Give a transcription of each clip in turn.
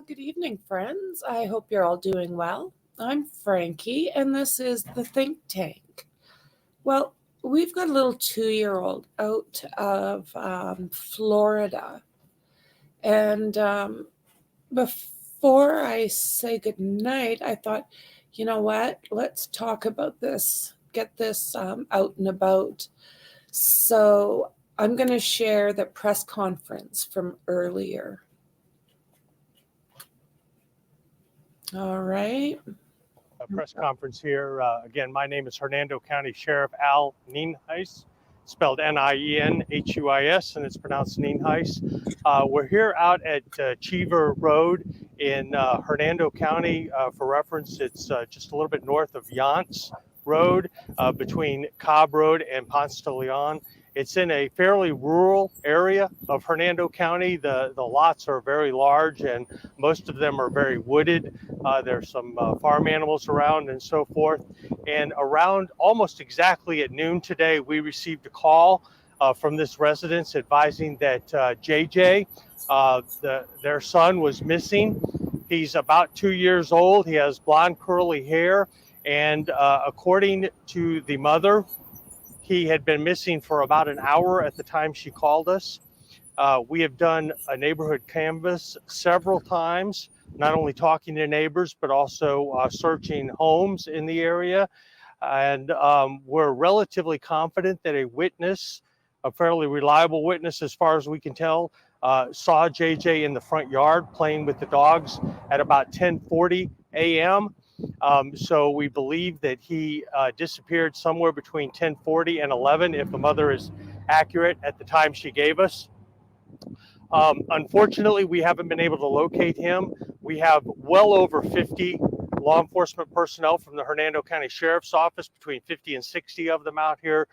Good evening, friends. I hope you're all doing well. I'm Franky, and this is the Think Tank. Well, we've got a little 2-year-old out of Florida. And before I say goodnight, I thought, you know what? Let's talk about this, get this out and about. So I'm going to share the press conference from earlier. All right. Press conference here. Again, my name is Hernando County Sheriff Al NIENHUIS, spelled NIENHUIS, and it's pronounced NIENHUIS. We're here out at Cheever Road in Hernando County. For reference, it's just a little bit north of Yance Road, between Cobb Road and Ponce de Leon. It's in a fairly rural area of Hernando County. The lots are very large and most of them are very wooded. There's some farm animals around and so forth. And around almost exactly at noon today, we received a call from this residence advising that JJ, their son, was missing. He's about 2 years old. He has blonde curly hair. And according to the mother, he had been missing for about an hour at the time she called us. We have done a neighborhood canvass several times, not only talking to neighbors, but also searching homes in the area. And we're relatively confident that a witness, a fairly reliable witness as far as we can tell, saw JJ in the front yard playing with the dogs at about 10:40 a.m. So we believe that he disappeared somewhere between 10:40 and 11, if the mother is accurate at the time she gave us. Unfortunately, we haven't been able to locate him. We have well over 50 law enforcement personnel from the Hernando County Sheriff's Office, between 50 and 60 of them out here,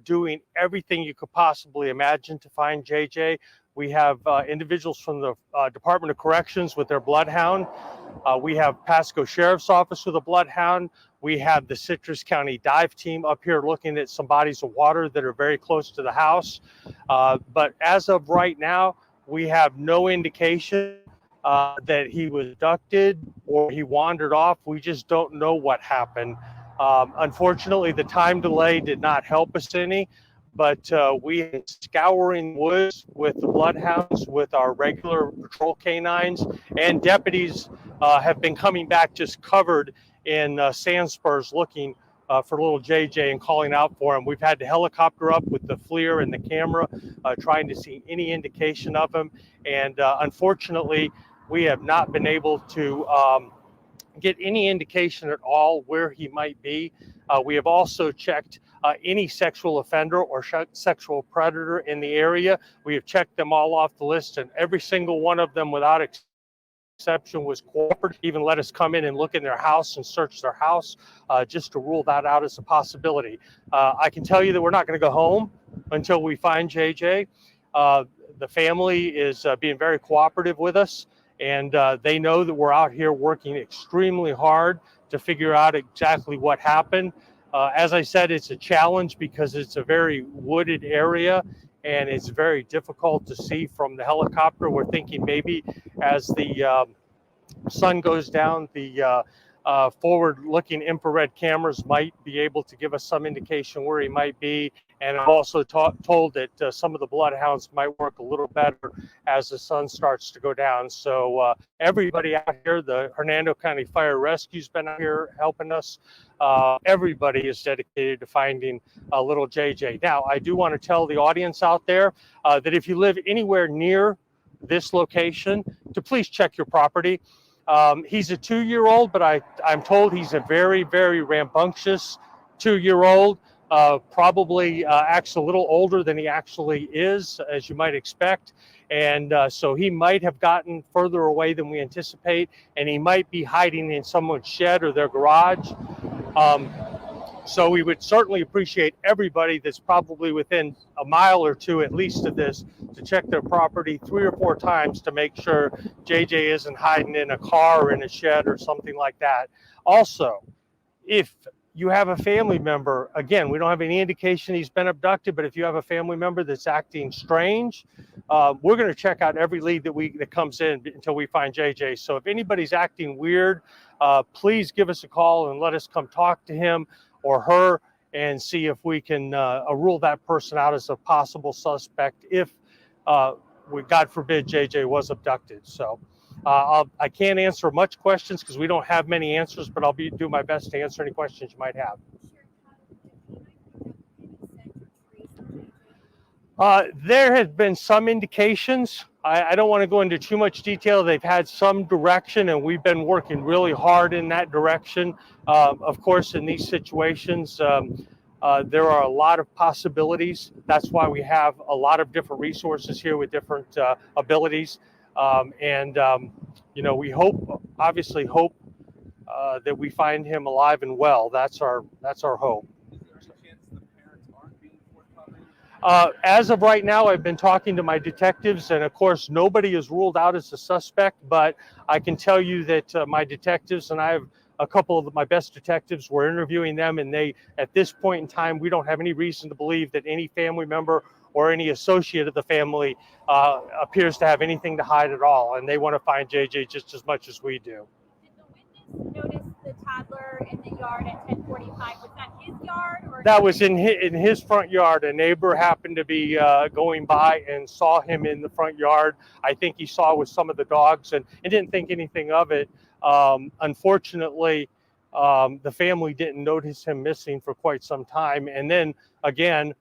doing everything you could possibly imagine to find JJ. We have individuals from the Department of Corrections with their bloodhound. We have Pasco Sheriff's Office with a bloodhound. We have the Citrus County dive team up here looking at some bodies of water that are very close to the house. But as of right now, we have no indication that he was abducted or he wandered off. We just don't know what happened. Unfortunately, the time delay did not help us any. But we are scouring woods with the bloodhounds, with our regular patrol canines, and deputies have been coming back just covered in sand spurs looking for little JJ and calling out for him. We've had the helicopter up with the FLIR and the camera trying to see any indication of him. And unfortunately, we have not been able to get any indication at all where he might be. We have also checked any sexual offender or sexual predator in the area. We have checked them all off the list, and every single one of them without exception was cooperative, even let us come in and look in their house and search their house just to rule that out as a possibility. I can tell you that we're not going to go home until we find JJ. The family is being very cooperative with us, and they know that we're out here working extremely hard to figure out exactly what happened. As I said, it's a challenge because it's a very wooded area and it's very difficult to see from the helicopter. We're thinking maybe as the sun goes down, the forward-looking infrared cameras might be able to give us some indication where he might be. And I'm also told that some of the bloodhounds might work a little better as the sun starts to go down. So everybody out here, the Hernando County Fire Rescue's been out here helping us. Everybody is dedicated to finding little JJ. Now, I do want to tell the audience out there that if you live anywhere near this location, to please check your property. He's a 2-year-old, but I'm told he's a very, very rambunctious 2-year-old. Probably acts a little older than he actually is, as you might expect. And so he might have gotten further away than we anticipate, and he might be hiding in someone's shed or their garage. So we would certainly appreciate everybody that's probably within a mile or two at least of this to check their property 3 or 4 times to make sure JJ isn't hiding in a car or in a shed or something like that. Also, if you have a family member, again, we don't have any indication he's been abducted, but if you have a family member that's acting strange, we're going to check out every lead that comes in until we find JJ. So if anybody's acting weird, please give us a call and let us come talk to him or her and see if we can rule that person out as a possible suspect if, God forbid, JJ was abducted. So I can't answer much questions because we don't have many answers, but I'll do my best to answer any questions you might have. There has been some indications. I don't want to go into too much detail. They've had some direction, and we've been working really hard in that direction. Of course, in these situations, there are a lot of possibilities. That's why we have a lot of different resources here with different abilities. We obviously hope that we find him alive and well. That's our hope. As of right now, I've been talking to my detectives, and of course, nobody is ruled out as a suspect, but I can tell you that my detectives, and I have a couple of my best detectives, we're interviewing them, and at this point in time, we don't have any reason to believe that any family member or any associate of the family appears to have anything to hide at all, and they want to find JJ just as much as we do. Did the witness notice the toddler in the yard at 10:45? Was that his yard? Or that was in his front yard. A neighbor happened to be going by and saw him in the front yard. I think he saw with some of the dogs and didn't think anything of it. Unfortunately, the family didn't notice him missing for quite some time. And then again,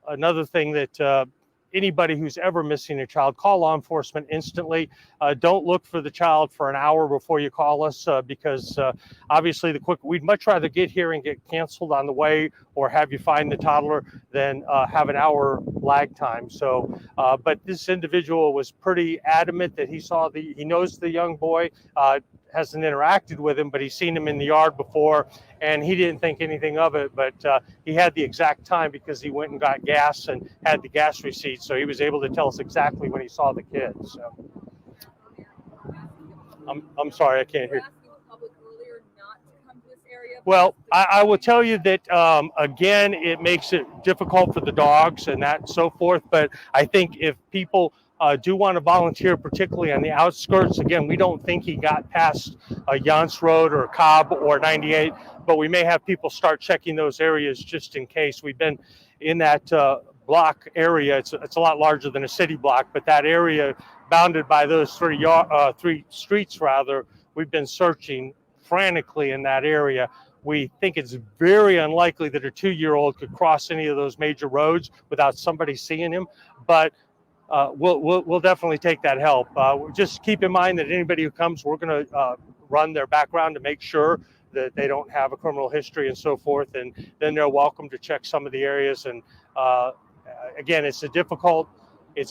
another thing that anybody who's ever missing a child, call law enforcement instantly. Don't look for the child for an hour before you call us because obviously we'd much rather get here and get canceled on the way or have you find the toddler than have an hour lag time. So, but this individual was pretty adamant that he knows the young boy, hasn't interacted with him, but he's seen him in the yard before, and he didn't think anything of it. But he had the exact time because he went and got gas and had the gas receipt, so he was able to tell us exactly when he saw the kid. So, I'm sorry, I can't hear. Well, I will tell you that, again, it makes it difficult for the dogs and that and so forth. But I think if people do want to volunteer, particularly on the outskirts, again, we don't think he got past Yance Road or Cobb or 98, but we may have people start checking those areas just in case. We've been in that block area. It's a lot larger than a city block, but that area bounded by those three streets, rather, we've been searching frantically in that area. We think it's very unlikely that a 2-year-old could cross any of those major roads without somebody seeing him, but we'll definitely take that help. Just keep in mind that anybody who comes, we're going to run their background to make sure that they don't have a criminal history and so forth, and then they're welcome to check some of the areas. And again, it's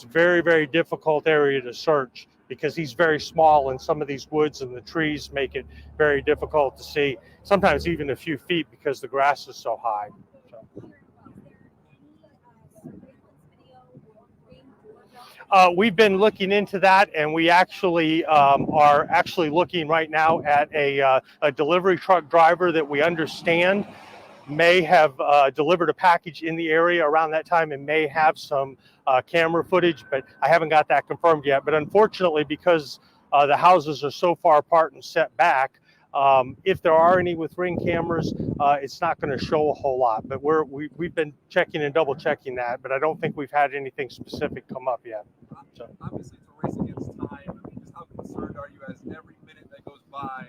very, very difficult area to search because he's very small, and some of these woods and the trees make it very difficult to see, sometimes even a few feet because the grass is so high. We've been looking into that, and we actually are looking right now at a delivery truck driver that we understand may have delivered a package in the area around that time and may have some camera footage, but I haven't got that confirmed yet. But unfortunately, because the houses are so far apart and set back, if there are any with Ring cameras, it's not going to show a whole lot. But we've been checking and double checking that, but I don't think we've had anything specific come up yet. So. Obviously, it's a race against time. I mean, just how concerned are you as every minute that goes by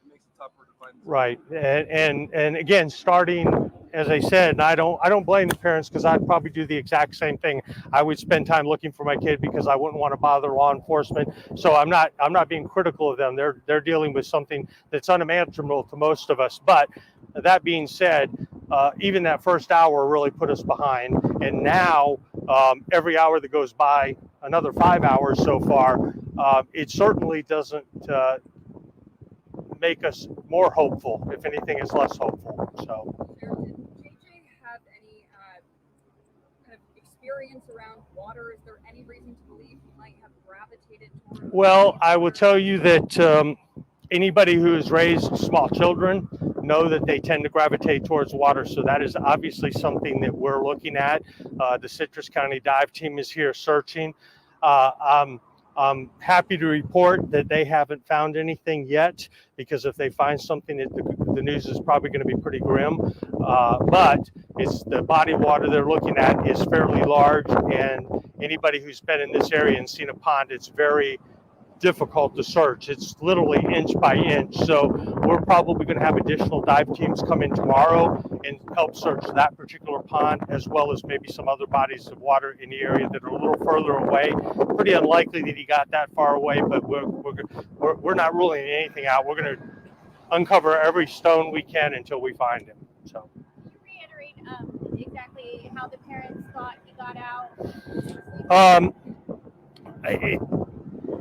makes it tougher to find? Right, and again, starting, as I said, and I don't blame the parents because I'd probably do the exact same thing. I would spend time looking for my kid because I wouldn't want to bother law enforcement. So I'm not being critical of them. They're dealing with something that's unimaginable to most of us. But that being said, even that first hour really put us behind, and now every hour that goes by, another 5 hours so far, it certainly doesn't make us more hopeful. If anything, it's less hopeful. So. Did JJ have any kind of experience around water? Is there any reason to believe he might have gravitated towards? Well, I will tell you that anybody who has raised small children know that they tend to gravitate towards water. So that is obviously something that we're looking at. The Citrus County dive team is here searching. I'm happy to report that they haven't found anything yet, because if they find something, the news is probably going to be pretty grim. But it's the body of water they're looking at is fairly large, and anybody who's been in this area and seen a pond, it's very difficult to search. It's literally inch by inch. So we're probably going to have additional dive teams come in tomorrow and help search that particular pond, as well as maybe some other bodies of water in the area that are a little further away. Pretty unlikely that he got that far away, but we're not ruling anything out. We're going to uncover every stone we can until we find him. So. Can you reiterate exactly how the parents thought he got out?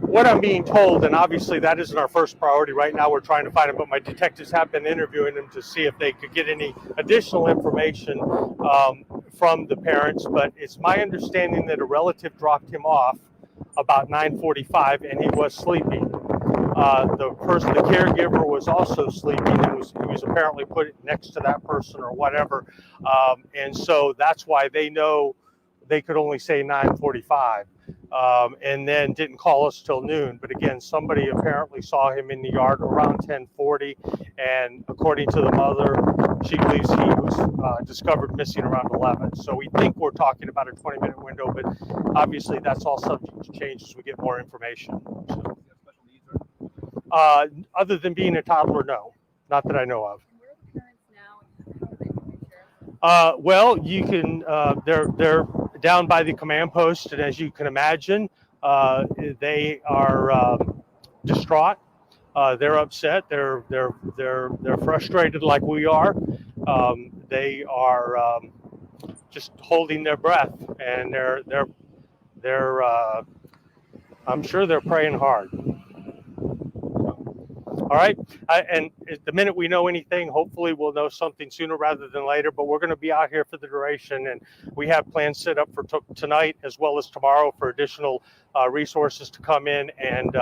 What I'm being told, and obviously that isn't our first priority right now, we're trying to find him, but my detectives have been interviewing him to see if they could get any additional information from the parents. But it's my understanding that a relative dropped him off about 9:45, and he was sleeping. The caregiver was also sleeping, and he was apparently put next to that person or whatever. And so that's why they know they could only say 9:45. And then didn't call us till noon. But again, somebody apparently saw him in the yard around 10:40, and according to the mother, she believes he was discovered missing around 11. So we think we're talking about a 20-minute window, but obviously that's all subject to change as we get more information. So, other than being a toddler, no, not that I know of. And where are the parents now? How are they doing, Sheriff? Well, you can. They're down by the command post, and as you can imagine, they are distraught. They're upset. They're frustrated like we are. They are just holding their breath, and they're I'm sure they're praying hard. All right. And the minute we know anything, hopefully we'll know something sooner rather than later. But we're going to be out here for the duration, and we have plans set up for tonight as well as tomorrow for additional resources to come in. And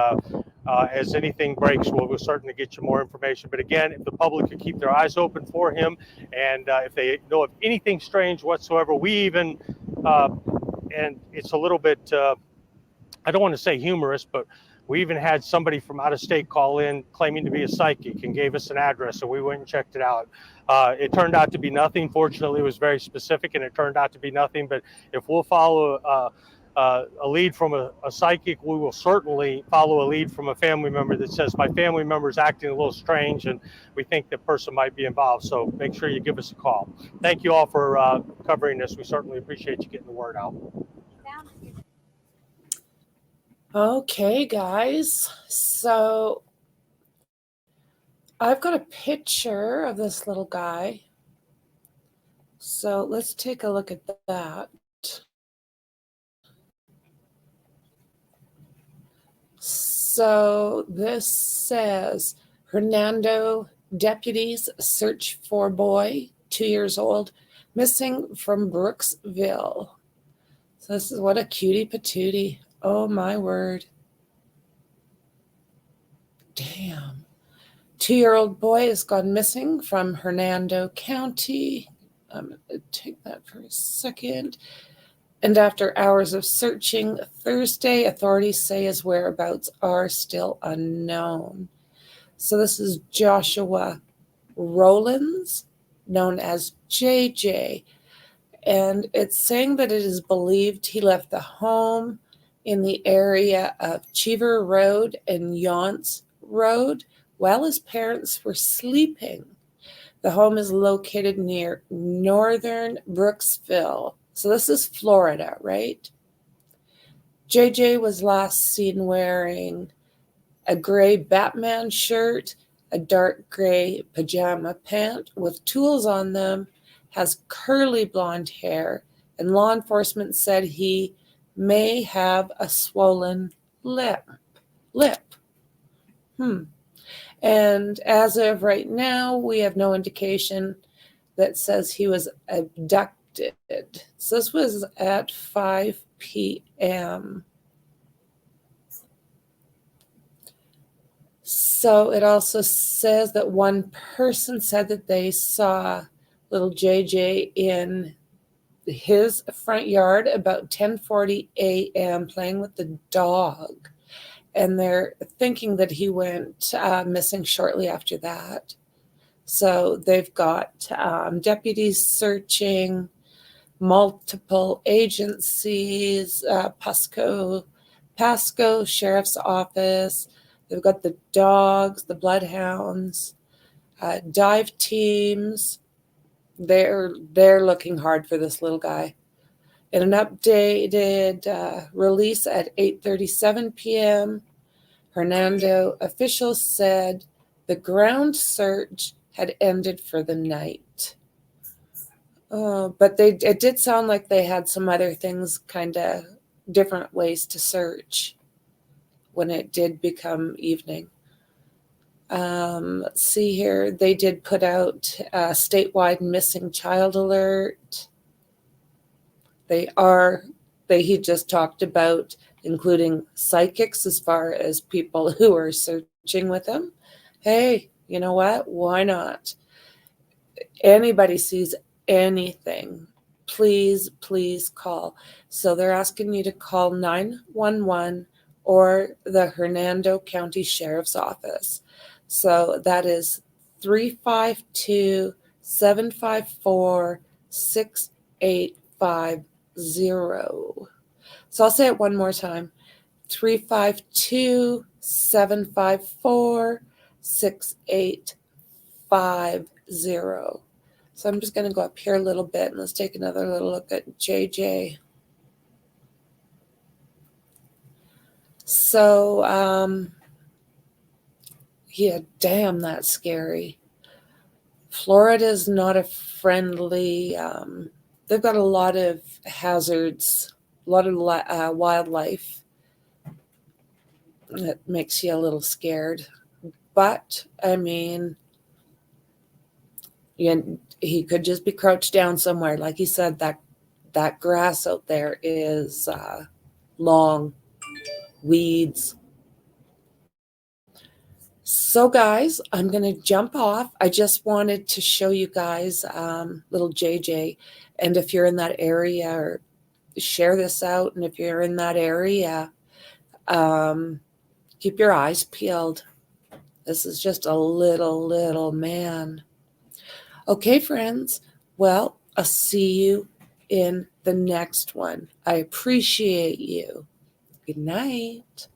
as anything breaks, we'll certainly get you more information. But again, if the public could keep their eyes open for him, and if they know of anything strange whatsoever, we even, and it's a little bit, I don't want to say humorous, but we even had somebody from out of state call in claiming to be a psychic and gave us an address, and we went and checked it out. It turned out to be nothing. Fortunately, it was very specific, and it turned out to be nothing. But if we'll follow a lead from a psychic, we will certainly follow a lead from a family member that says, my family member is acting a little strange, and we think the person might be involved. So make sure you give us a call. Thank you all for covering this. We certainly appreciate you getting the word out. Okay, guys. So I've got a picture of this little guy. So let's take a look at that. So this says, Hernando deputies search for boy, 2 years old, missing from Brooksville. So this is what a cutie patootie. Oh my word. Damn. 2-year-old boy has gone missing from Hernando County. I'm going to take that for a second. And after hours of searching Thursday, authorities say his whereabouts are still unknown. So this is Joshua Rowland, known as JJ. And it's saying that it is believed he left the home in the area of Cheever Road and Yonts Road while his parents were sleeping. The home is located near northern Brooksville. So this is Florida, right? JJ was last seen wearing a gray Batman shirt, a dark gray pajama pant with tools on them, has curly blonde hair, and law enforcement said he may have a swollen lip. And as of right now, we have no indication that says he was abducted. So this was at 5 p.m. So it also says that one person said that they saw little JJ in his front yard about 10:40 a.m. playing with the dog. And they're thinking that he went missing shortly after that. So they've got deputies searching, multiple agencies, Pasco Sheriff's Office. They've got the dogs, the bloodhounds, dive teams. They're looking hard for this little guy. In an updated release at 8:37 p.m., Hernando officials said the ground search had ended for the night. But it did sound like they had some other things, kind of different ways to search when it did become evening. Let's see here. They did put out a statewide missing child alert. He just talked about including psychics as far as people who are searching with him. Hey, you know what? Why not? Anybody sees anything, please call. So they're asking you to call 911 or the Hernando County Sheriff's Office. So that is 352-754-6850. So I'll say it one more time. 352-754-6850. So I'm just going to go up here a little bit and let's take another little look at JJ. So, yeah, damn, that's scary. Florida's not a friendly, they've got a lot of hazards, a lot of wildlife. That makes you a little scared. But, I mean, he could just be crouched down somewhere. Like he said, that grass out there is long, weeds. So guys, I'm going to jump off. I just wanted to show you guys little JJ. And if you're in that area, or share this out. And if you're in that area, keep your eyes peeled. This is just a little man. Okay, friends. Well, I'll see you in the next one. I appreciate you. Good night.